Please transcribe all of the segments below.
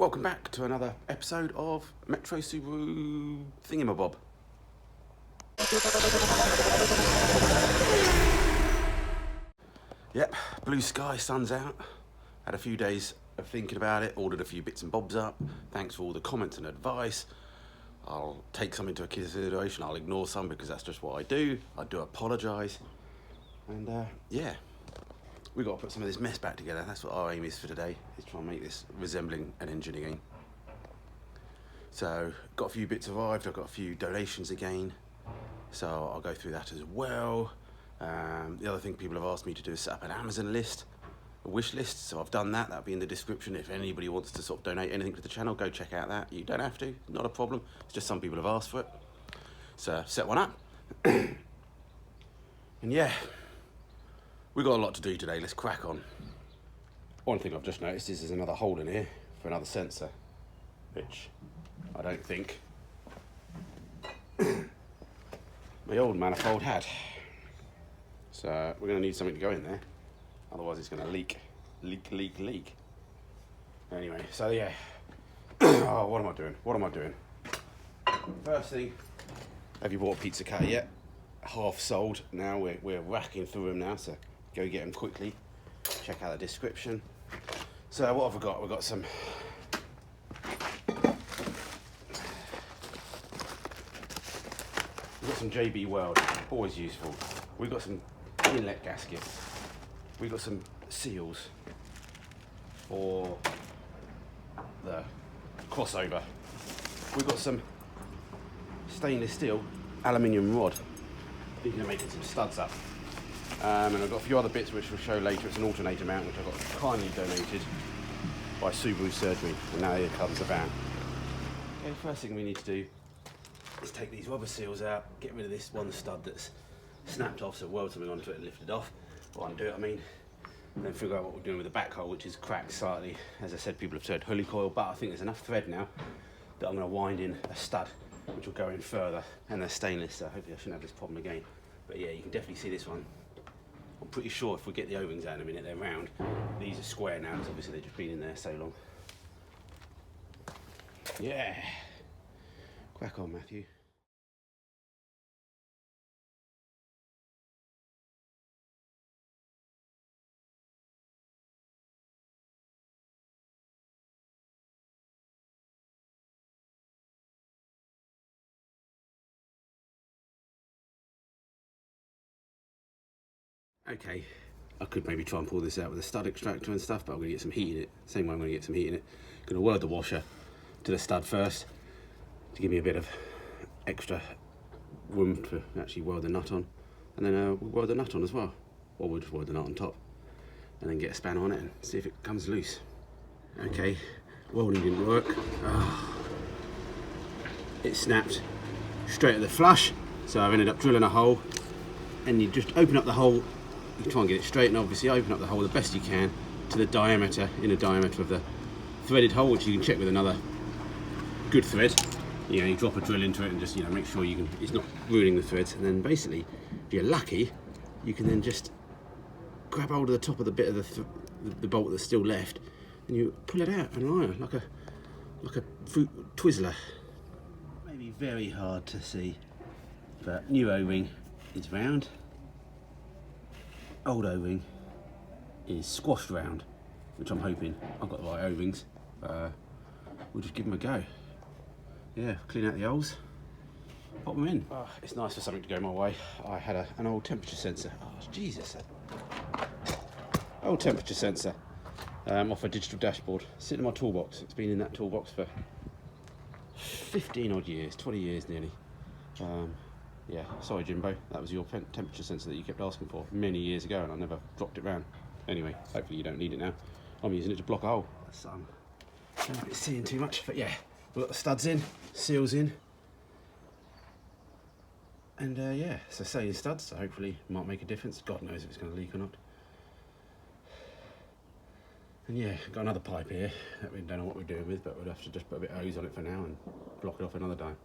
Welcome back to another episode of Metro Subaru Thingamabob. Yep, blue sky, sun's out. Had a few days of thinking about it, ordered a few bits and bobs up. Thanks for all the comments and advice. I'll take some into consideration, I'll ignore some because that's just what I do. I do apologise. And yeah, we've got to put some of this mess back together. That's what our aim is for today, is try and make this resembling an engine again. So, got a few bits arrived, I've got a few donations again. So I'll go through that as well. The other thing people have asked me to do is set up an Amazon list, a wish list. So I've done that, that'll be in the description. If anybody wants to sort of donate anything to the channel, go check out that. You don't have to, not a problem. It's just some people have asked for it. So set one up. And yeah, we've got a lot to do today, let's crack on. One thing I've just noticed is there's another hole in here for another sensor, which I don't think my old manifold had. So we're going to need something to go in there, otherwise it's going to leak. Anyway, so yeah. Oh, what am I doing? First thing, have you bought a pizza cutter yet? Half sold now, we're racking through them now, so go get them quickly. Check out the description. So what have we got? We've got some JB Weld, always useful. We've got some inlet gaskets. We've got some seals for the crossover. We've got some stainless steel aluminium rod. Thinking of making some studs up. And I've got a few other bits which we'll show later. It's an alternator mount which I got kindly donated by Subaru Surgery, and now here comes about. Okay, first thing we need to do is take these rubber seals out, get rid of this one stud that's snapped off, so weld something onto it and lift it off, or undo it I mean, and then figure out what we're doing with the back hole, which is cracked slightly. As I said, people have said holy coil, but I think there's enough thread now that I'm going to wind in a stud which will go in further, and they're stainless, so hopefully I shouldn't have this problem again. But yeah, you can definitely see this one. I'm pretty sure if we get the O-rings out in a minute, they're round. These are square now, because obviously they've just been in there so long. Yeah, crack on, Matthew. Okay, I could maybe try and pull this out with a stud extractor and stuff, but I'm going to get some heat in it. Same way I'm going to get some heat in it. I'm going to weld the washer to the stud first to give me a bit of extra room to actually weld the nut on. And then we'll weld the nut on as well. Or we'll just weld the nut on top and then get a spanner on it and see if it comes loose. Okay, welding didn't work. Oh. It snapped straight at the flush, so I've ended up drilling a hole, and you just open up the hole. You try and get it straight, and obviously open up the hole the best you can to the diameter, inner diameter of the threaded hole, which you can check with another good thread. You know, you drop a drill into it and just, you know, make sure it's not ruining the threads. And then basically, if you're lucky, you can then just grab hold of the top of the bit of the bolt that's still left, and you pull it out and iron like a fruit Twizzler. Maybe very hard to see, but new O-ring is round. Old O-ring is squashed round, which I'm hoping I've got the right O-rings. We'll just give them a go. Yeah, clean out the holes, pop them in. Oh, it's nice for something to go my way. I had an old temperature sensor. Oh, Jesus. Old temperature sensor off a digital dashboard, sitting in my toolbox. It's been in that toolbox for 15 odd years, 20 years nearly. Yeah, sorry Jimbo, that was your temperature sensor that you kept asking for many years ago, and I never dropped it round. Anyway, hopefully you don't need it now. I'm using it to block a hole. The sun. I don't know if it's seeing too much, but yeah, we've got the studs in, seals in, and yeah, so staying studs, so hopefully it might make a difference. God knows if it's going to leak or not. And yeah, got another pipe here that we don't know what we're doing with, but we'll have to just put a bit of hose on it for now and block it off another time.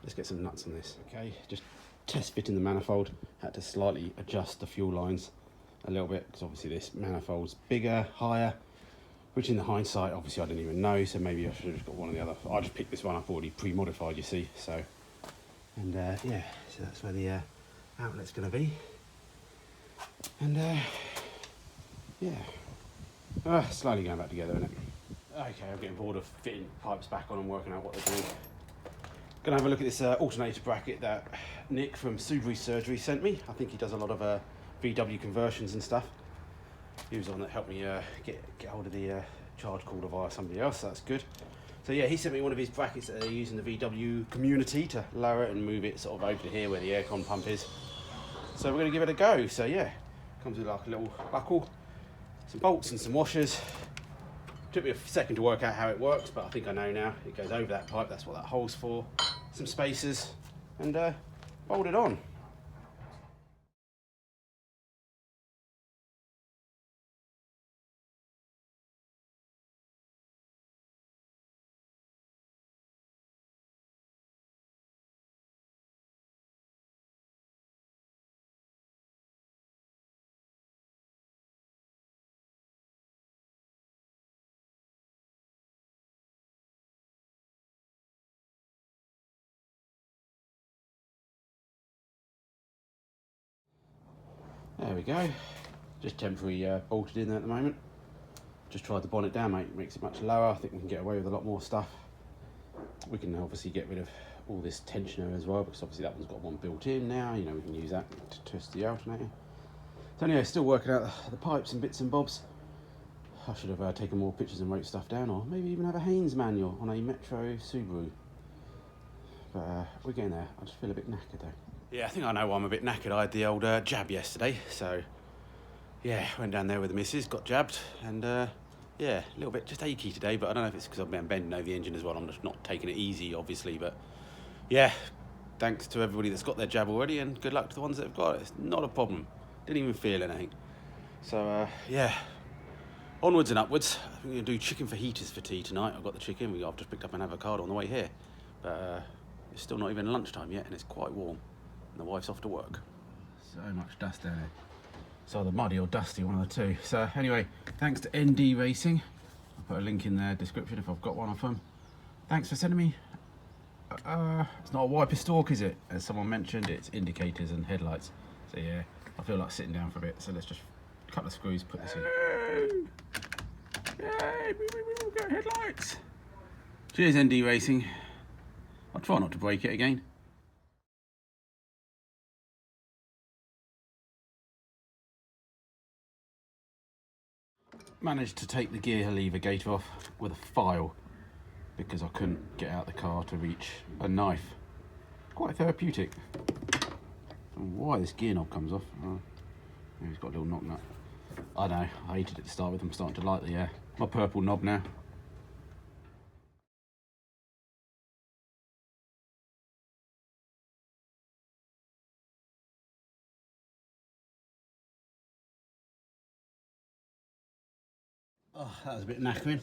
Let's get some nuts on this. Okay, just test fitting the manifold. Had to slightly adjust the fuel lines a little bit because obviously this manifold's bigger, higher, which in the hindsight, obviously I didn't even know, so maybe I should have just got one of the other. I just picked this one up already pre-modified, you see, so. And yeah, so that's where the outlet's going to be. And yeah, slowly going back together, innit? Okay, I'm getting bored of fitting pipes back on and working out what they're doing. Gonna have a look at this alternator bracket that Nick from Subaru Surgery sent me. I think he does a lot of VW conversions and stuff. He was the one that helped me get hold of the charge cooler via somebody else, so that's good. So yeah, he sent me one of his brackets that they use in the VW community to lower it and move it sort of over to here where the aircon pump is. So we're gonna give it a go. So yeah, comes with like a little buckle, some bolts and some washers. Took me a second to work out how it works, but I think I know now. It goes over that pipe, that's what that hole's for. Some spacers, and bolt it on. There we go. Just temporarily bolted in there at the moment. Just tried the bonnet down, mate. Makes it much lower. I think we can get away with a lot more stuff. We can obviously get rid of all this tensioner as well, because obviously that one's got one built in now. You know, we can use that to twist the alternator. So anyway, still working out the pipes and bits and bobs. I should have taken more pictures and wrote stuff down, or maybe even have a Haynes manual on a Metro Subaru. But we're getting there. I just feel a bit knackered though. Yeah, I think I know why I'm a bit knackered. I had the old jab yesterday, so yeah, went down there with the missus, got jabbed, and yeah, a little bit just achy today, but I don't know if it's because I've been bending over the engine as well. I'm just not taking it easy, obviously, but yeah, thanks to everybody that's got their jab already, and good luck to the ones that have got it. It's not a problem. Didn't even feel anything. So yeah, onwards and upwards. I'm going to do chicken fajitas for tea tonight. I've got the chicken. I've just picked up an avocado on the way here, but it's still not even lunchtime yet, and it's quite warm. And the wife's off to work. So much dust down here. It's either muddy or dusty, one of the two. So anyway, thanks to ND Racing. I'll put a link in the description if I've got one of them. Thanks for sending me. It's not a wiper stalk, is it? As someone mentioned, it's indicators and headlights. So yeah, I feel like sitting down for a bit. So let's just a couple of screws, put this in. Yay! We've got headlights. Cheers, ND Racing. I'll try not to break it again. Managed to take the gear lever gate off with a file because I couldn't get out the car to reach a knife. Quite therapeutic. I don't know why this gear knob comes off. Oh, maybe it's got a little knock nut. I don't know, I hated it to start with. I'm starting to like the my purple knob now. Oh, that was a bit knackering.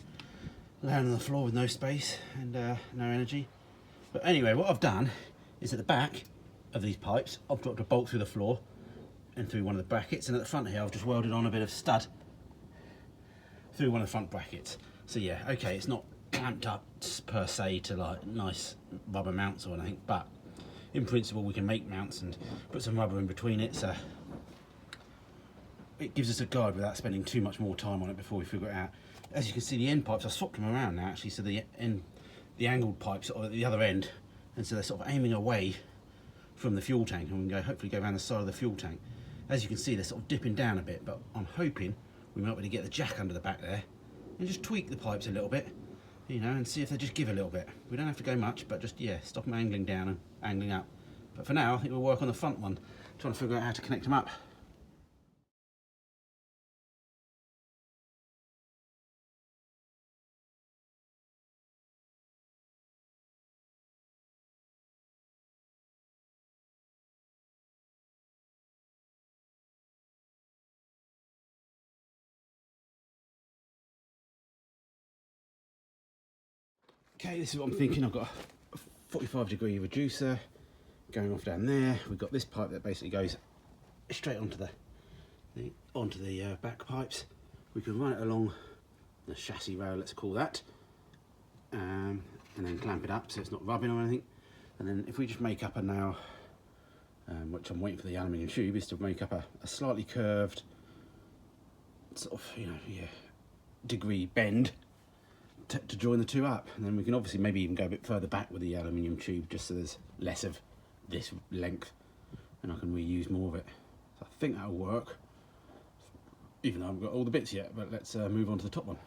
Laying on the floor with no space and no energy. But anyway, what I've done is at the back of these pipes, I've dropped a bolt through the floor and through one of the brackets, and at the front here, I've just welded on a bit of stud through one of the front brackets. So yeah, okay, it's not clamped up per se to like nice rubber mounts or anything, but in principle we can make mounts and put some rubber in between it, so it gives us a guide without spending too much more time on it before we figure it out. As you can see, the end pipes, I've swapped them around now actually, so the angled pipes are at the other end, and so they're sort of aiming away from the fuel tank, and we can hopefully go around the side of the fuel tank. As you can see, they're sort of dipping down a bit, but I'm hoping we might be able to get the jack under the back there and just tweak the pipes a little bit, you know, and see if they just give a little bit. We don't have to go much, but just, yeah, stop them angling down and angling up. But for now, I think we'll work on the front one, trying to figure out how to connect them up. Okay, this is what I'm thinking. I've got a 45-degree reducer going off down there. We've got this pipe that basically goes straight onto the back pipes. We can run it along the chassis rail, let's call that, and then clamp it up so it's not rubbing or anything. And then if we just make up a now, which I'm waiting for the aluminium tube, is to make up a slightly curved sort of, you know, degree bend to join the two up. And then we can obviously maybe even go a bit further back with the aluminium tube, just so there's less of this length and I can reuse more of it. So I think that'll work, even though I haven't got all the bits yet. But let's move on to the top one.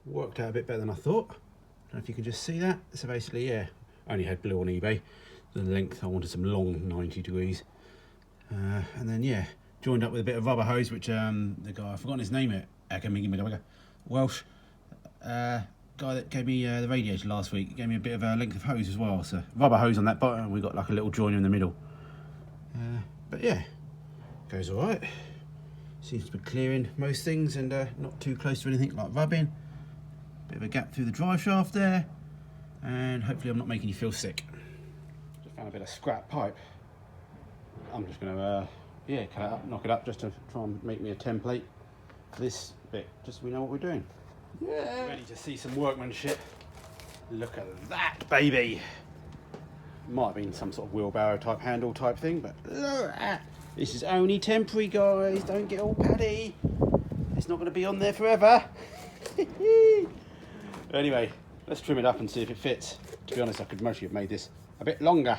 Worked out a bit better than I thought. I don't know if you can just see that. So basically, yeah, I only had blue on eBay. The length, I wanted some long 90 degrees. And then, yeah, joined up with a bit of rubber hose, which the guy, I've forgotten his name, Welsh guy that gave me the radiator last week, gave me a bit of a length of hose as well. So rubber hose on that bottom, and we got like a little joiner in the middle. But yeah, goes all right. Seems to be clearing most things and not too close to anything like rubbing. Bit of a gap through the drive shaft there, and hopefully I'm not making you feel sick. Just found a bit of scrap pipe. I'm just going to yeah, cut it up, knock it up, just to try and make me a template for this bit, just so we know what we're doing. Yeah, ready to see some workmanship. Look at that, baby. Might have been some sort of wheelbarrow type handle type thing, but look at that. This is only temporary, guys. Don't get all paddy. It's not going to be on there forever. Anyway, let's trim it up and see if it fits. To be honest, I could mostly have made this a bit longer.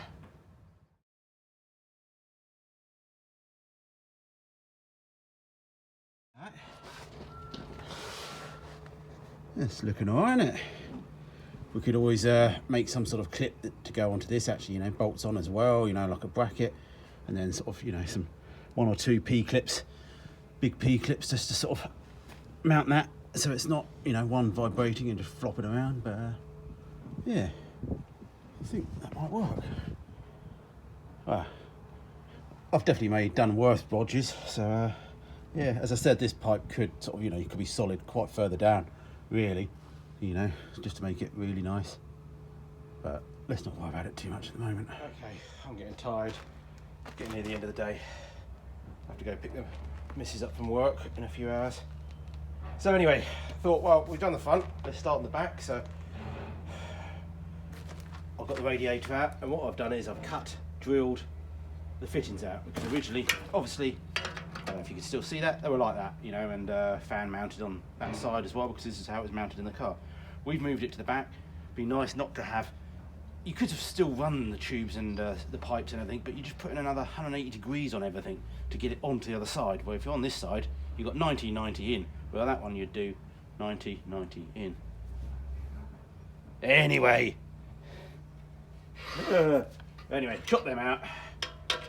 It's looking alright, isn't it? We could always make some sort of clip to go onto this, actually, you know, bolts on as well, you know, like a bracket, and then sort of, you know, some 1 or 2 P-clips, big P-clips, just to sort of mount that, so it's not, you know, one vibrating and just flopping around. But yeah, I think that might work. Well, I've definitely done worse bodges, so yeah, as I said, this pipe could sort of, you know, it could be solid quite further down, really, you know, just to make it really nice. But let's not worry about it too much at the moment. Okay, I'm getting tired, getting near the end of the day. I have to go pick the missus up from work in a few hours. So anyway, I thought, well, we've done the front, let's start on the back. So I've got the radiator out, and what I've done is I've drilled the fittings out, because originally, obviously, I don't know if you can still see that, they were like that, you know, and fan mounted on that side as well, because this is how it was mounted in the car. We've moved it to the back. Be nice not to have, you could have still run the tubes and the pipes and everything, but you just put in another 180 degrees on everything to get it onto the other side. Where if you're on this side, you've got 90, 90 in. Well, that one you'd do 90, 90 in. Anyway, chop them out.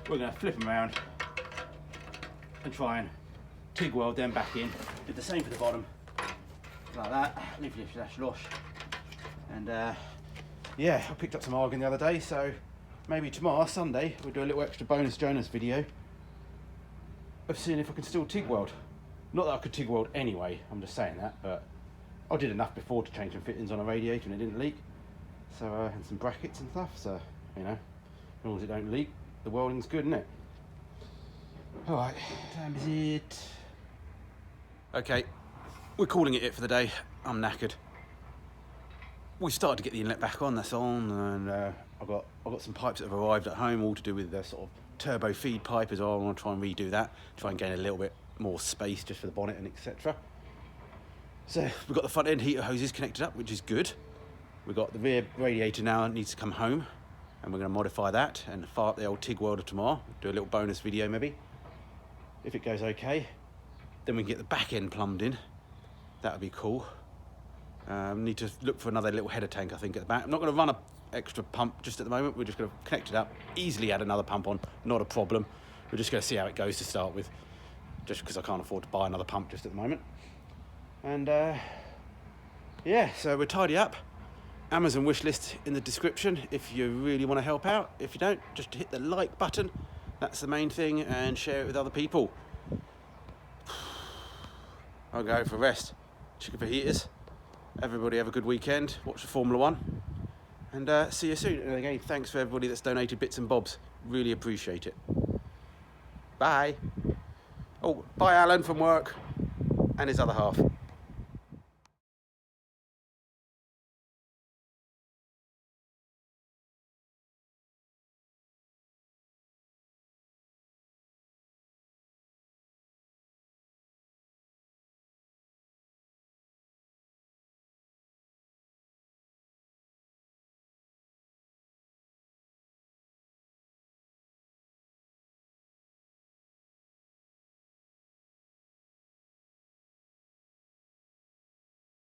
We're going to flip them around and try and TIG weld them back in. Did the same for the bottom, like that. Lift, dash, losh. And yeah, I picked up some argon the other day, so maybe tomorrow, Sunday, we'll do a little extra bonus Jonas video of seeing if I can still TIG weld. Not that I could TIG weld anyway, I'm just saying that, but I did enough before to change some fittings on a radiator and it didn't leak. So, and some brackets and stuff, so, you know, as long as it don't leak, the welding's good, isn't it? Alright, what time is it? Okay, we're calling it for the day. I'm knackered. We started to get the inlet back on, that's on, and I've got some pipes that have arrived at home, all to do with the sort of turbo feed pipe as well. I want to try and redo that, try and gain a little bit more space just for the bonnet and etc. So we've got the front end heater hoses connected up, which is good. We've got the rear radiator now, it needs to come home, and we're going to modify that and fire up the old TIG welder tomorrow. Do a little bonus video maybe. If it goes okay, then we can get the back end plumbed in. That would be cool. Need to look for another little header tank, I think, at the back. I'm not going to run an extra pump just at the moment. We're just going to connect it up, easily add another pump on, not a problem. We're just going to see how it goes to start with, just because I can't afford to buy another pump just at the moment. And yeah, so we're tidy up. Amazon wish list in the description if you really want to help out. If you don't, just hit the like button. That's the main thing, and share it with other people. I'll go for a rest. Chicken for heaters. Everybody have a good weekend. Watch the Formula 1. And see you soon. And again, thanks for everybody that's donated bits and bobs. Really appreciate it. Bye. Oh, bye Alan from work and his other half.